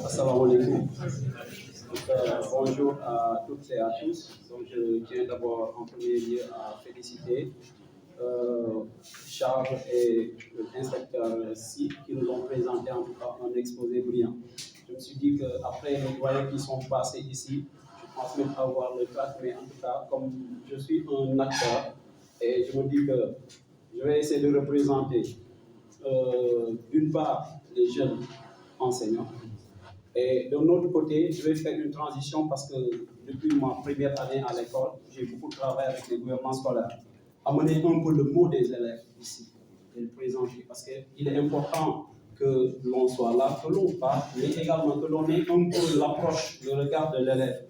Assalamu alaikum. Bonjour à toutes et à tous. Donc, je tiens d'abord en premier lieu à féliciter Charles et l'inspecteur Si qui nous ont présenté en tout cas un exposé brillant. Je me suis dit qu'après les doyens qui sont passés ici, je pense même avoir le trac, mais en tout cas, comme je suis un acteur, et je me dis que je vais essayer de représenter d'une part les jeunes enseignants, et de l'autre côté, je vais faire une transition parce que depuis ma première année à l'école, j'ai beaucoup travaillé avec les gouvernements scolaires, amener un peu le mot des élèves ici, et le présenter, parce qu'il est important que l'on soit là, que l'on parle, mais également que l'on ait un peu l'approche, le regard de l'élève.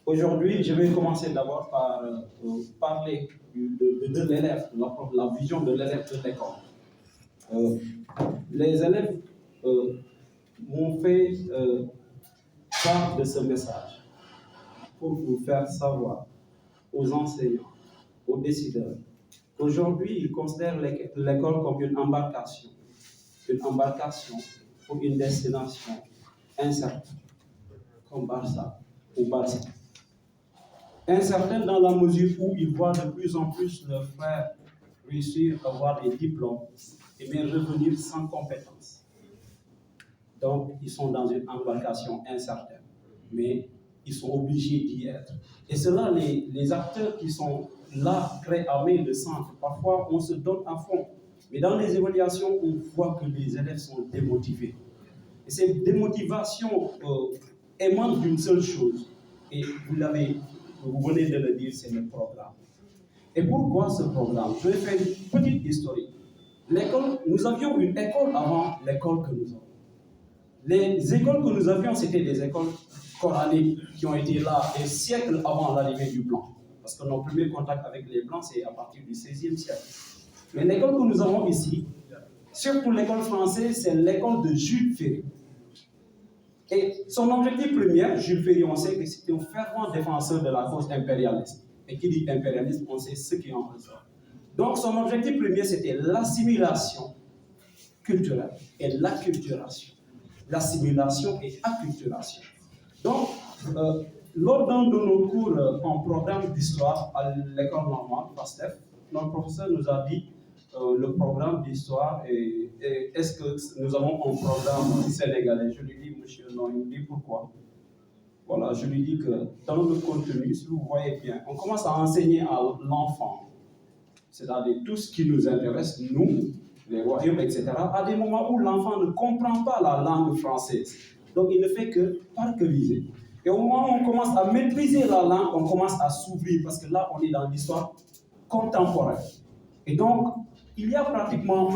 Aujourd'hui, je vais commencer d'abord par parler de l'élève, la vision de l'élève de l'école. Les élèves m'ont fait part de ce message pour vous faire savoir aux enseignants, aux décideurs, qu'aujourd'hui, ils considèrent l'école comme une embarcation pour une destination incertaine, comme Barça ou Barça. Incertaine dans la mesure où ils voient de plus en plus leurs frères réussir à avoir des diplômes et bien revenir sans compétences. Donc, ils sont dans une embarcation incertaine, mais ils sont obligés d'y être. Et cela, les acteurs qui sont là, prêts à mettre le centre, parfois on se donne à fond. Mais dans les évaluations, on voit que les élèves sont démotivés. Et cette démotivation émane d'une seule chose, et vous venez de le dire, c'est le programme. Et pourquoi ce programme? Je vais faire une petite historique. L'école, nous avions une école avant l'école que nous avons. Les écoles que nous avions, c'était des écoles coraniques qui ont été là des siècles avant l'arrivée du blanc. Parce que nos premiers contacts avec les blancs, c'est à partir du XVIe siècle. Mais l'école que nous avons ici, surtout l'école française, c'est l'école de Jules Ferry. Et son objectif premier, Jules Ferry, on sait que c'était un fervent défenseur de la cause impérialiste. Et qui dit impérialisme, on sait ce qui en ressort. Donc son objectif premier, c'était l'assimilation culturelle et l'acculturation. L'assimilation et acculturation. Donc, lors d'un de nos cours en programme d'histoire à l'école normale, PASTEF, notre professeur nous a dit le programme d'histoire et est-ce que nous avons un programme sénégalais? Je lui dis, monsieur, non, il me dit pourquoi? Voilà, je lui dis que dans le contenu, si vous voyez bien, on commence à enseigner à l'enfant, c'est-à-dire tout ce qui nous intéresse, nous, les royaumes, etc., à des moments où l'enfant ne comprend pas la langue française. Donc, il ne fait que parcuriser. Et au moment où on commence à maîtriser la langue, on commence à s'ouvrir, parce que là, on est dans l'histoire contemporaine. Et donc, il y a pratiquement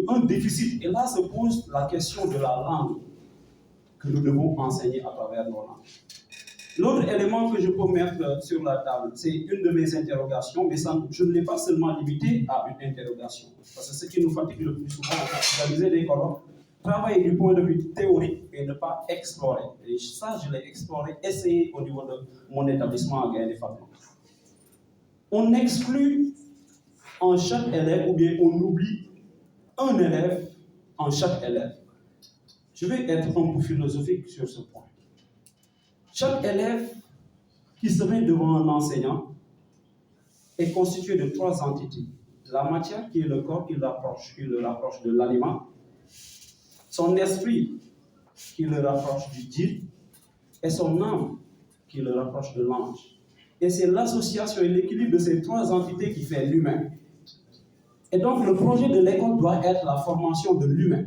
un déficit. Et là se pose la question de la langue que nous devons enseigner à travers nos langues. L'autre élément que je peux mettre sur la table, c'est une de mes interrogations, mais ça, je ne l'ai pas seulement limité à une interrogation. Parce que ce qui nous fatigue le plus souvent, c'est d'analyser des colloques, travailler du point de vue théorique et ne pas explorer. Et ça, je l'ai exploré, essayé au niveau de mon établissement à Gaïndé Fatma. On exclut en chaque élève, ou bien on oublie un élève en chaque élève. Je vais être un peu philosophique sur ce point. Chaque élève qui se met devant un enseignant est constitué de 3 entités. La matière qui est le corps qui le rapproche de l'animal, son esprit qui le rapproche du djinn et son âme qui le rapproche de l'ange. Et c'est l'association et l'équilibre de ces 3 entités qui fait l'humain. Et donc le projet de l'école doit être la formation de l'humain.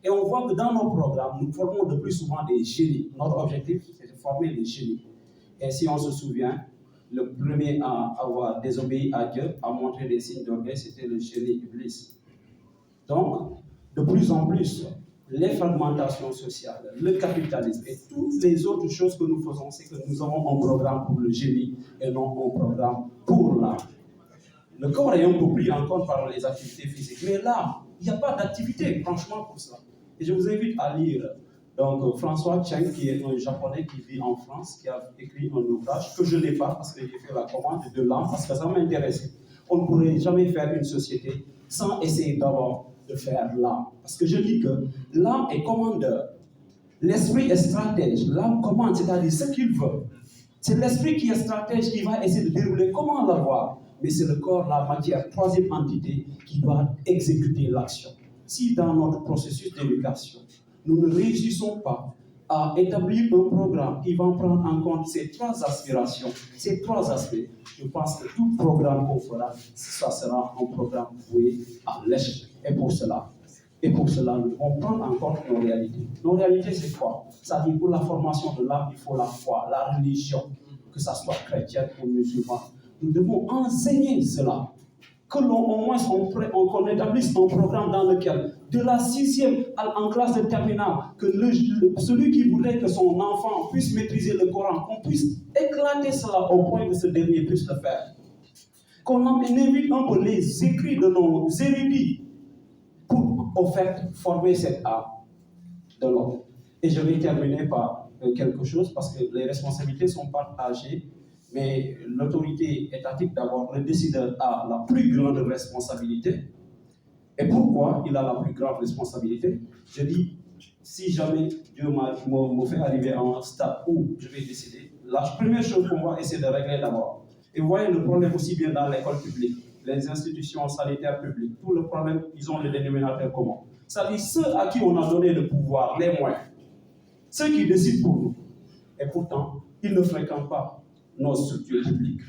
Et on voit que dans nos programmes, nous formons de plus souvent des génies. Notre objectif, c'est de former des génies. Et si on se souvient, le premier à avoir désobéi à Dieu, à montrer des signes d'orgueil, c'était le génie Iblis. Donc, de plus en plus, les fragmentations sociales, le capitalisme et toutes les autres choses que nous faisons, c'est que nous avons un programme pour le génie et non un programme pour l'âme. Le corps est un peu pris en compte par les activités physiques, mais l'âme, il n'y a pas d'activité, franchement, pour cela. Et je vous invite à lire donc, François Cheng, qui est un Japonais qui vit en France, qui a écrit un ouvrage que je n'ai pas parce que j'ai fait la commande de l'âme, parce que ça m'intéresse. On ne pourrait jamais faire une société sans essayer d'abord de faire l'âme. Parce que je dis que l'âme est commandeur. L'esprit est stratège. L'âme commande, c'est-à-dire ce qu'il veut. C'est l'esprit qui est stratège qui va essayer de dérouler comment l'avoir. Mais c'est le corps, la matière, troisième entité qui doit exécuter l'action. Si dans notre processus d'éducation, nous ne réussissons pas à établir un programme qui va prendre en compte ces trois aspirations, ces trois aspects, je pense que tout programme qu'on fera, ça sera un programme voué à l'échec. Et pour cela, nous devons prendre en compte nos réalités. Nos réalités, c'est quoi? C'est-à-dire pour la formation de l'âme, il faut la foi, la religion, que ça soit chrétienne ou musulmane. Nous devons enseigner cela. Que l'on, au moins, qu'on établisse un programme dans lequel, de la 6e en classe de terminale, que celui qui voudrait que son enfant puisse maîtriser le Coran, qu'on puisse éclater cela au point que ce dernier puisse le faire. Qu'on évite un peu les écrits de nos érudits pour, au fait, former cette âme de l'homme. Et je vais terminer par quelque chose, parce que les responsabilités sont partagées. Mais l'autorité étatique, d'abord, le décideur a la plus grande responsabilité. Et pourquoi il a la plus grande responsabilité? Je dis, si jamais Dieu me fait arriver à un stade où je vais décider, la première chose qu'on va essayer de régler d'abord. Et vous voyez le problème aussi bien dans l'école publique, les institutions sanitaires publiques, tout le problème, ils ont le dénominateur commun. C'est-à-dire ceux à qui on a donné le pouvoir, les moyens, ceux qui décident pour nous. Et pourtant, ils ne fréquentent pas nos structures publiques,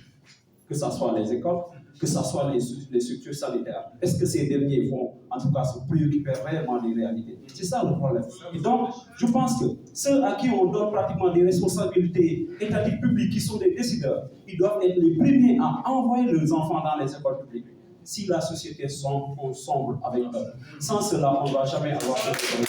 que ce soit les écoles, que ce soit les structures sanitaires. Est-ce que ces derniers vont, en tout cas, se préoccuper réellement des réalités? C'est ça le problème. Et donc, je pense que ceux à qui on donne pratiquement des responsabilités étatiques publiques, qui sont des décideurs, ils doivent être les premiers à envoyer leurs enfants dans les écoles publiques. Si la société sombre avec eux, sans cela, on ne va jamais avoir quelque chose.